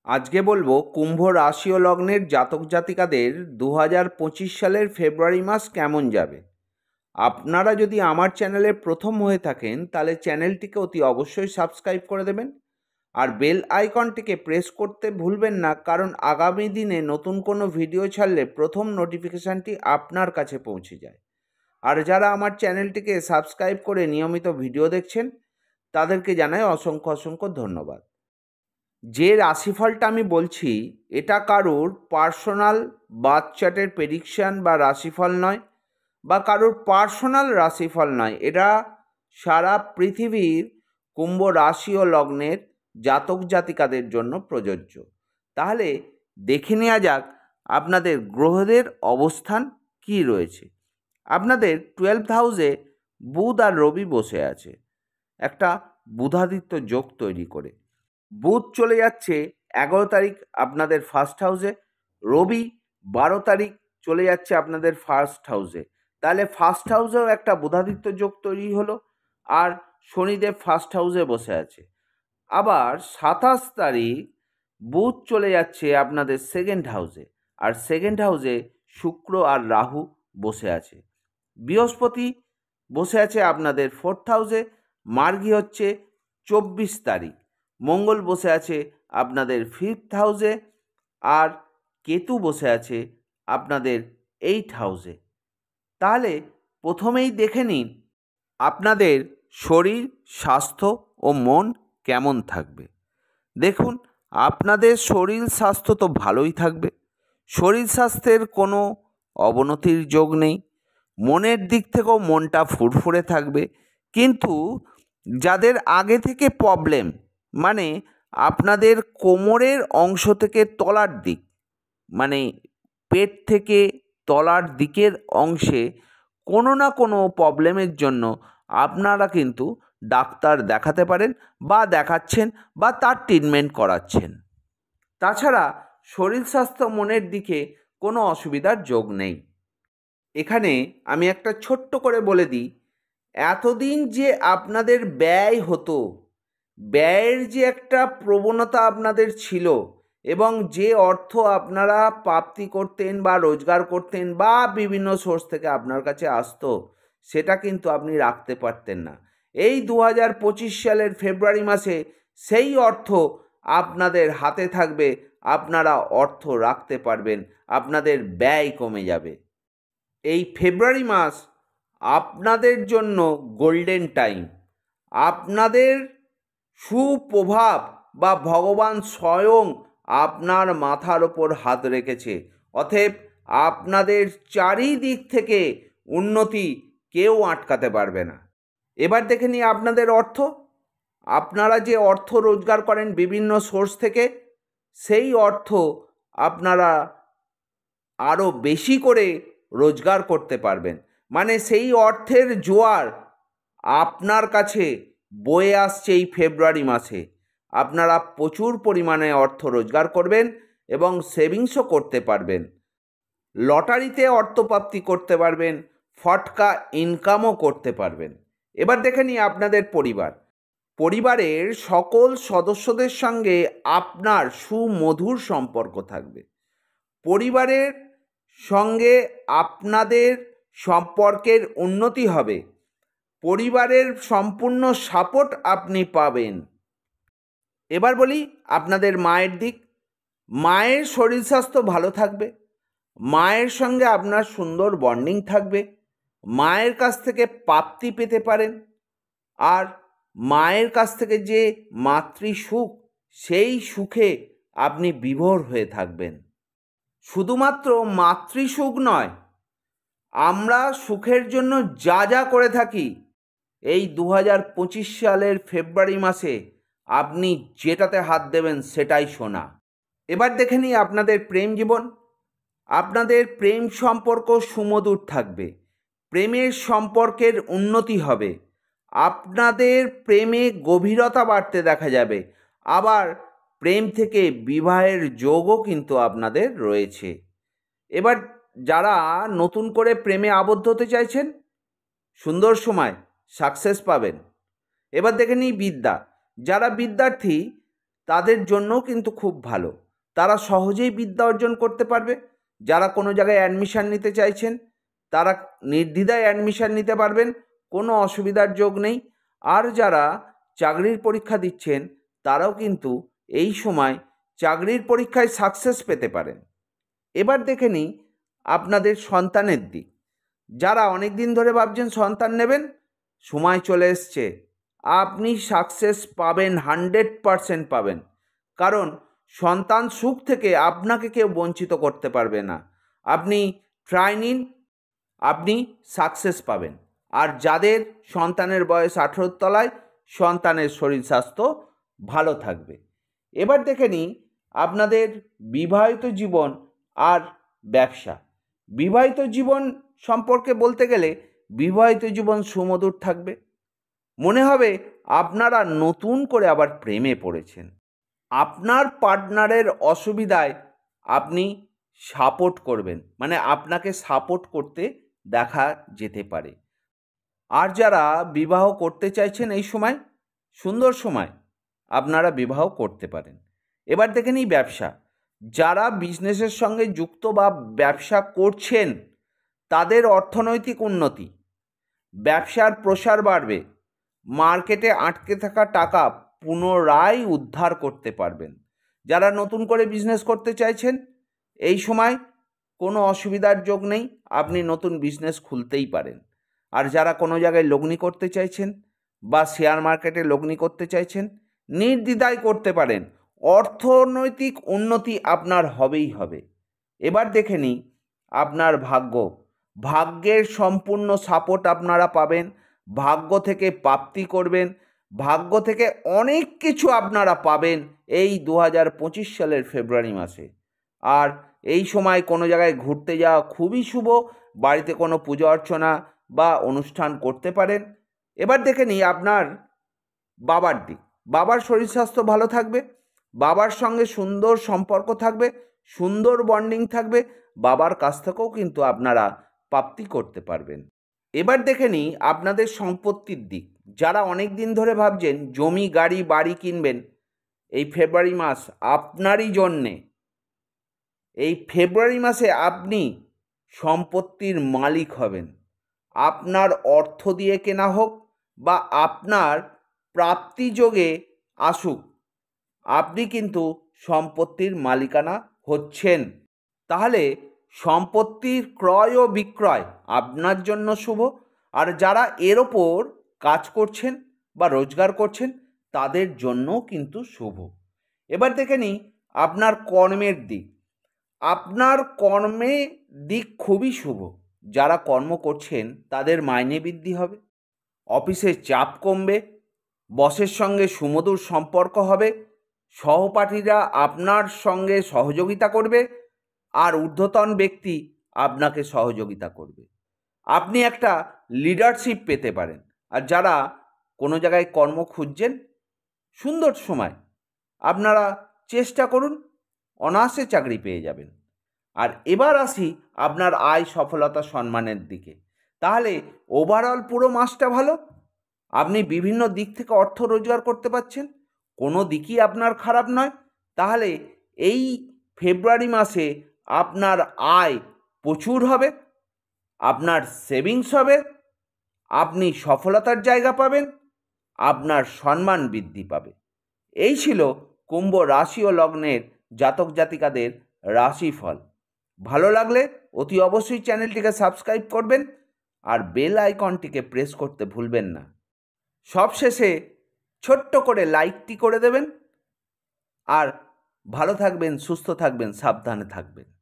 আজকে বলবো কুম্ভ রাশি ও লগ্নের জাতক জাতিকাদের 2025 সালের ফেব্রুয়ারি মাস কেমন যাবে। আপনারা যদি আমার চ্যানেলে প্রথম হয়ে থাকেন তাহলে চ্যানেলটিকে অতি অবশ্যই সাবস্ক্রাইব করে দেবেন আর বেল আইকনটিকে প্রেস করতে ভুলবেন না, কারণ আগামী দিনে নতুন কোনো ভিডিও ছাড়লে প্রথম নোটিফিকেশানটি আপনার কাছে পৌঁছে যায়। আর যারা আমার চ্যানেলটিকে সাবস্ক্রাইব করে নিয়মিত ভিডিও দেখছেন তাদেরকে জানাই অসংখ্য অসংখ্য ধন্যবাদ। যে রাশিফলটা আমি বলছি এটা কারোর পার্সোনাল বার্থ চার্টের প্রেডিকশান বা রাশিফল নয়, বা কারোর পার্সোনাল রাশিফল নয়। এটা সারা পৃথিবীর কুম্ভ রাশি ও লগ্নের জাতক জাতিকাদের জন্য প্রযোজ্য। তাহলে দেখে নেওয়া যাক আপনাদের গ্রহদের অবস্থান কি রয়েছে। আপনাদের 12th হাউসে বুধ আর রবি বসে আছে একটা বুধাদিত্য যোগ তৈরি করে। বুধ চলে যাচ্ছে 11 তারিখ আপনাদের ফার্স্ট হাউসে, রবি 12 তারিখ চলে যাচ্ছে আপনাদের ফার্স্ট হাউসে। তাহলে ফার্স্ট হাউসেও একটা বুধাদিত্য যোগ তৈরি হলো, আর শনিদেব ফার্স্ট হাউসে বসে আছে। আবার 27 তারিখ বুধ চলে যাচ্ছে আপনাদের সেকেন্ড হাউসে, আর সেকেন্ড হাউসে শুক্র আর রাহু বসে আছে। বৃহস্পতি বসে আছে আপনাদের ফোর্থ হাউসে, মার্গী হচ্ছে 24 তারিখ। মঙ্গল বসে আছে আপনাদের ফিফথ হাউসে, আর কেতু বসে আছে আপনাদের 8th হাউসে। তাহলে প্রথমেই দেখে নিন আপনাদের শরীর স্বাস্থ্য ও মন কেমন থাকবে। দেখুন, আপনাদের শরীর স্বাস্থ্য তো ভালোই থাকবে, শরীর স্বাস্থ্যের কোনো অবনতির যোগ নেই। মনের দিক থেকেও মনটা ফুরফুরে থাকবে, কিন্তু যাদের আগে থেকে প্রবলেম, মানে আপনাদের কোমরের অংশ থেকে তলার দিক, মানে পেট থেকে তলার দিকের অংশে কোনো না কোনো প্রবলেমের জন্য আপনারা কিন্তু ডাক্তার দেখাতে পারেন বা দেখাচ্ছেন বা তার ট্রিটমেন্ট করাচ্ছেন। তাছাড়া শরীর স্বাস্থ্য মনের দিকে কোনো অসুবিধার যোগ নেই। এখানে আমি একটা ছোট্ট করে বলে দিই, এতদিন যে আপনাদের ব্যয় হতো, ব্যয়ের যে একটা প্রবণতা আপনাদের ছিল, এবং যে অর্থ আপনারা প্রাপ্তি করতেন বা রোজগার করতেন বা বিভিন্ন সোর্স থেকে আপনার কাছে আসতো, সেটা কিন্তু আপনি রাখতে পারতেন না। এই 2025 সালের ফেব্রুয়ারি মাসে সেই অর্থ আপনাদের হাতে থাকবে, আপনারা অর্থ রাখতে পারবেন, আপনাদের ব্যয় কমে যাবে। এই ফেব্রুয়ারি মাস আপনাদের জন্য গোল্ডেন টাইম। আপনাদের সুপ্রভাব বা ভগবান স্বয়ং আপনার মাথার ওপর হাত রেখেছে, অতএব আপনাদের চারিদিক থেকে উন্নতি কেউ আটকাতে পারবে না। এবার দেখে নিই আপনাদের অর্থ। আপনারা যে অর্থ রোজগার করেন বিভিন্ন সোর্স থেকে, সেই অর্থ আপনারা আরও বেশি করে রোজগার করতে পারবেন, মানে সেই অর্থের জোয়ার আপনার কাছে বয়ে আসছে এই ফেব্রুয়ারি মাসে। আপনারা প্রচুর পরিমাণে অর্থ রোজগার করবেন এবং সেভিংসও করতে পারবেন, লটারিতে অর্থপ্রাপ্তি করতে পারবেন, ফটকা ইনকামও করতে পারবেন। এবার দেখে নিই আপনাদের পরিবার। পরিবারের সকল সদস্যদের সঙ্গে আপনার সুমধুর সম্পর্ক থাকবে। পরিবারের সঙ্গে আপনাদের সম্পর্কের উন্নতি হবে, পরিবারের সম্পূর্ণ সাপোর্ট আপনি পাবেন। এবার বলি আপনাদের মায়ের দিক। মায়ের শরীর স্বাস্থ্য ভালো থাকবে, মায়ের সঙ্গে আপনার সুন্দর বন্ডিং থাকবে, মায়ের কাছ থেকে প্রাপ্তি পেতে পারেন, আর মায়ের কাছ থেকে যে মাতৃসুখ, সেই সুখে আপনি বিভোর হয়ে থাকবেন। শুধুমাত্র মাতৃসুখ নয়, আমরা সুখের জন্য যা যা করে থাকি, এই 2025 সালের ফেব্রুয়ারি মাসে আপনি যেটাতে হাত দেবেন সেটাই সোনা। এবার দেখে নিই আপনাদের প্রেম জীবন। আপনাদের প্রেম সম্পর্ক সুমধুর থাকবে, প্রেমের সম্পর্কের উন্নতি হবে, আপনাদের প্রেমে গভীরতা বাড়তে দেখা যাবে, আবার প্রেম থেকে বিবাহের যোগও কিন্তু আপনাদের রয়েছে। এবার যারা নতুন করে প্রেমে আবদ্ধ হতে চাইছেন, সুন্দর সময়, সাকসেস পাবেন। এবার দেখে নিই বিদ্যা। যারা বিদ্যার্থী তাদের জন্যও কিন্তু খুব ভালো। তারা সহজেই বিদ্যা অর্জন করতে পারবে। যারা কোনো জায়গায় অ্যাডমিশান নিতে চাইছেন তারা নির্দ্বিধায় অ্যাডমিশান নিতে পারবেন, কোনো অসুবিধার যোগ নেই। আর যারা চাকরির পরীক্ষা দিচ্ছেন তারাও কিন্তু এই সময় চাকরির পরীক্ষায় সাকসেস পেতে পারেন। এবার দেখে নিই আপনাদের সন্তানের দিক। যারা অনেক দিন ধরে ভাবছেন সন্তান নেবেন, সময় চলে এসছে। আপনি সাকসেস পাবেন, 100% পাবেন। কারণ সন্তান সুখ থেকে আপনাকে কেউ বঞ্চিত করতে পারবে না। আপনি ট্রাই নিন, আপনি সাকসেস পাবেন। আর যাদের সন্তানের বয়স 18 তলায়, সন্তানের শরীর স্বাস্থ্য ভালো থাকবে। এবার দেখে নিই আপনাদের বিবাহিত জীবন আর ব্যবসা। বিবাহিত জীবন সম্পর্কে বলতে গেলে বিবাহিত জীবন সুমধুর থাকবে। মনে হবে আপনারা নতুন করে আবার প্রেমে পড়েছেন। আপনার পার্টনারের অসুবিধায় আপনি সাপোর্ট করবেন, মানে আপনাকে সাপোর্ট করতে দেখা যেতে পারে। আর যারা বিবাহ করতে চাইছেন এই সময় সুন্দর সময়, আপনারা বিবাহ করতে পারেন। এবার দেখে নিই ব্যবসা। যারা বিজনেসের সঙ্গে যুক্ত বা ব্যবসা করছেন তাদের অর্থনৈতিক উন্নতি, ব্যবসার প্রসার বাড়বে, মার্কেটে আটকে থাকা টাকা পুনরায় উদ্ধার করতে পারবেন। যারা নতুন করে বিজনেস করতে চাইছেন এই সময় কোনো অসুবিধার যোগ নেই, আপনি নতুন বিজনেস খুলতেই পারেন। আর যারা কোনো জায়গায় লগ্নি করতে চাইছেন বা শেয়ার মার্কেটে লগ্নি করতে চাইছেন নির্দ্বিধায় করতে পারেন। অর্থনৈতিক উন্নতি আপনার হবেই হবে। এবার দেখে নিই আপনার ভাগ্য। ভাগ্যের সম্পূর্ণ সাপোর্ট আপনারা পাবেন। ভাগ্য থেকে প্রাপ্তি করবেন, ভাগ্য থেকে অনেক কিছু আপনারা পাবেন এই 2025 সালের ফেব্রুয়ারি মাসে। আর এই সময় কোনো জায়গায় ঘুরতে যাওয়া খুবই শুভ। বাড়িতে কোনো পুজো অর্চনা বা অনুষ্ঠান করতে পারেন। এবার দেখে নিই আপনার বাবার দিক। বাবার শরীর স্বাস্থ্য ভালো থাকবে, বাবার সঙ্গে সুন্দর সম্পর্ক থাকবে, সুন্দর বন্ডিং থাকবে, বাবার কাছ থেকেও কিন্তু আপনারা প্রাপ্তি করতে পারবেন। এবার দেখে নিই আপনাদের সম্পত্তির দিক। যারা অনেক দিন ধরে ভাবছেন জমি গাড়ি বাড়ি কিনবেন, এই ফেব্রুয়ারি মাস আপনারই জন্যে। এই ফেব্রুয়ারি মাসে আপনি সম্পত্তির মালিক হবেন। আপনার অর্থ দিয়ে কেনা হোক বা আপনার প্রাপ্তিযোগে আসুক, আপনি কিন্তু সম্পত্তির মালিকানা হচ্ছেন। তাহলে সম্পত্তির ক্রয় ও বিক্রয় আপনার জন্য শুভ। আর যারা এর ওপর কাজ করছেন বা রোজগার করছেন তাদের জন্যও কিন্তু শুভ। এবার দেখে নিই আপনার কর্মের দিক। আপনার কর্মের দিক খুবই শুভ। যারা কর্ম করছেন তাদের মাইনে বৃদ্ধি হবে, অফিসের চাপ কমবে, বসের সঙ্গে সুমধুর সম্পর্ক হবে, সহপাঠীরা আপনার সঙ্গে সহযোগিতা করবে আর ঊর্ধ্বতন ব্যক্তি আপনাকে সহযোগিতা করবে। আপনি একটা লিডারশিপ পেতে পারেন। আর যারা কোনো জায়গায় কর্ম খুঁজছেন সুন্দর সময়, আপনারা চেষ্টা করুন, অনায়াসে চাকরি পেয়ে যাবেন। আর এবার আসি আপনার আয় সফলতা সম্মানের দিকে। তাহলে ওভারঅল পুরো মাসটা ভালো। আপনি বিভিন্ন দিক থেকে অর্থ রোজগার করতে পারছেন, কোনো দিকই আপনার খারাপ নয়। তাহলে এই ফেব্রুয়ারি মাসে আপনার আয় প্রচুর হবে, আপনার সেভিংস হবে, আপনি সফলতার জায়গা পাবেন, আপনার সম্মান বৃদ্ধি পাবে। এই ছিল কুম্ভ রাশি ও লগ্নের জাতক জাতিকাদের রাশিফল। ভালো লাগলে অতি অবশ্যই চ্যানেলটিকে সাবস্ক্রাইব করবেন আর বেল আইকনটিকে প্রেস করতে ভুলবেন না। সবশেষে ছোট্ট করে লাইকটি করে দেবেন। আর ভালো থাকবেন, সুস্থ থাকবেন, সাবধানে থাকবেন।